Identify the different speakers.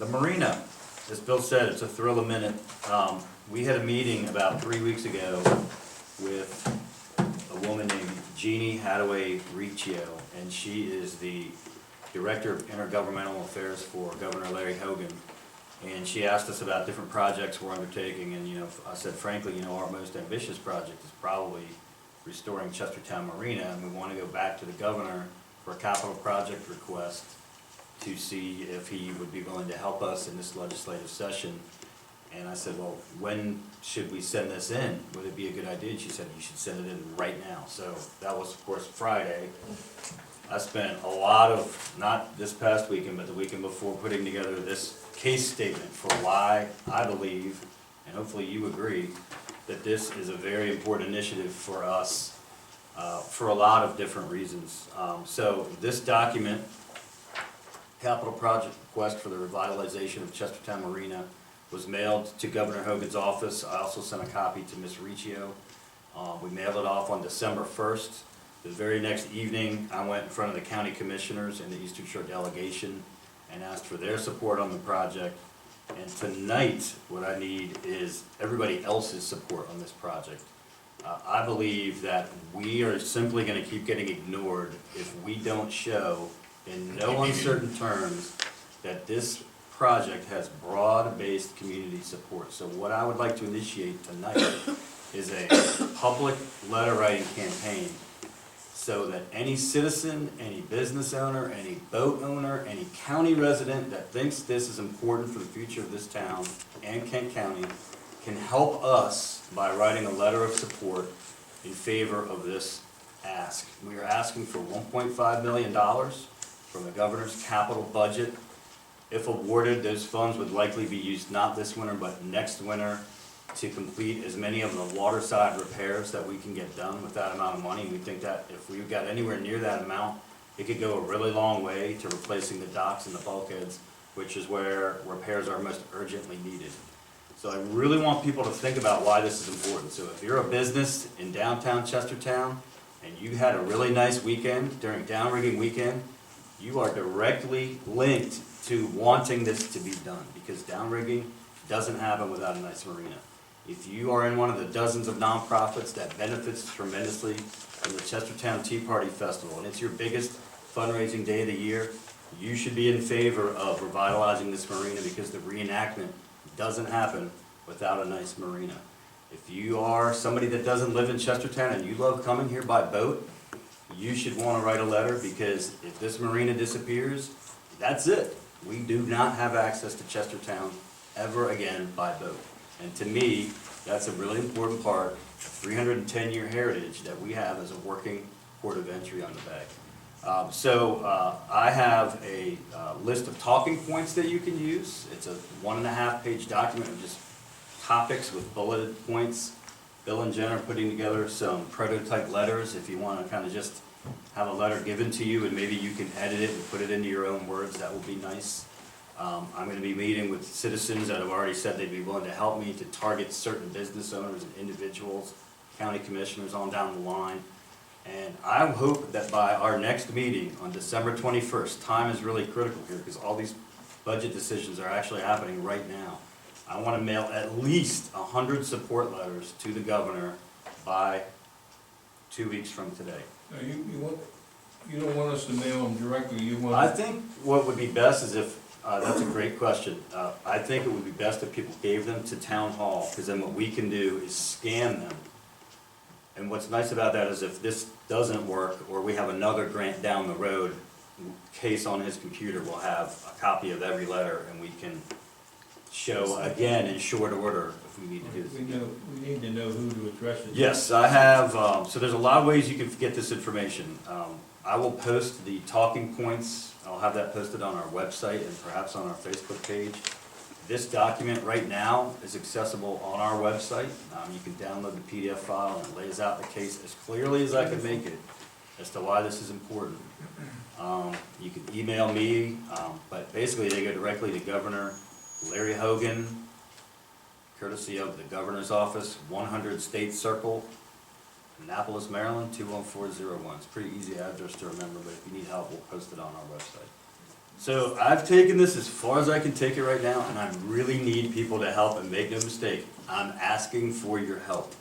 Speaker 1: The Marina, as Bill said, it's a thrill a minute. We had a meeting about 3 weeks ago with a woman named Jeannie Hadaway Riccio, and she is the Director of Intergovernmental Affairs for Governor Larry Hogan. And she asked us about different projects we're undertaking, and I said, frankly, our most ambitious project is probably restoring Chestertown Marina, and we want to go back to the governor for a capital project request to see if he would be willing to help us in this legislative session. And I said, well, when should we send this in? Would it be a good idea? And she said, you should send it in right now. So that was, of course, Friday. I spent a lot of, not this past weekend, but the weekend before, putting together this case statement for why I believe, and hopefully you agree, that this is a very important initiative for us for a lot of different reasons. So this document, capital project request for the revitalization of Chestertown Marina, was mailed to Governor Hogan's office. I also sent a copy to Ms. Riccio. We mailed it off on December 1st. The very next evening, I went in front of the county commissioners and the Eastern Shore delegation and asked for their support on the project. And tonight, what I need is everybody else's support on this project. I believe that we are simply going to keep getting ignored if we don't show in no uncertain terms that this project has broad-based community support. So what I would like to initiate tonight is a public letter writing campaign so that any citizen, any business owner, any boat owner, any county resident that thinks this is important for the future of this town and Kent County can help us by writing a letter of support in favor of this ask. We are asking for $1.5 million from the governor's capital budget. If awarded, those funds would likely be used not this winter, but next winter to complete as many of the waterside repairs that we can get done with that amount of money. We think that if we got anywhere near that amount, it could go a really long way to replacing the docks and the bulkheads, which is where repairs are most urgently needed. So I really want people to think about why this is important. So if you're a business in downtown Chestertown and you had a really nice weekend during downrigging weekend, you are directly linked to wanting this to be done, because downrigging doesn't happen without a nice marina. If you are in one of the dozens of nonprofits that benefits tremendously from the Chestertown Tea Party Festival, and it's your biggest fundraising day of the year, you should be in favor of revitalizing this marina, because the reenactment doesn't happen without a nice marina. If you are somebody that doesn't live in Chestertown and you love coming here by boat, you should want to write a letter, because if this marina disappears, that's it. We do not have access to Chestertown ever again by boat. And to me, that's a really important part of 310-year heritage that we have as a working port of entry on the bay. I have a list of talking points that you can use. It's a 1.5-page document of just topics with bulleted points. Bill and Jen are putting together some prototype letters if you want to kind of just have a letter given to you and maybe you can edit it and put it into your own words. That would be nice. I'm going to be meeting with citizens that have already said they'd be willing to help me to target certain business owners and individuals, county commissioners on down the line. And I hope that by our next meeting on December 21st, time is really critical here because all these budget decisions are actually happening right now. I want to mail at least 100 support letters to the governor by 2 weeks from today.
Speaker 2: You don't want us to mail them directly, you want...
Speaker 1: I think what would be best is if, that's a great question. I think it would be best if people gave them to town hall, because then what we can do is scan them. And what's nice about that is if this doesn't work, or we have another grant down the road, Case on his computer will have a copy of every letter, and we can show again in short order if we need to do this.
Speaker 2: We need to know who to address it.
Speaker 1: Yes, I have, so there's a lot of ways you can get this information. I will post the talking points. I'll have that posted on our website and perhaps on our Facebook page. This document right now is accessible on our website. You can download the PDF file, and it lays out the case as clearly as I can make it as to why this is important. You can email me, but basically they go directly to Governor Larry Hogan, courtesy of the Governor's Office, 100 State Circle, Annapolis, Maryland, 21401. It's a pretty easy address to remember, but if you need help, we'll post it on our website. So I've taken this as far as I can take it right now, and I really need people to help and make no mistake. I'm asking for your help.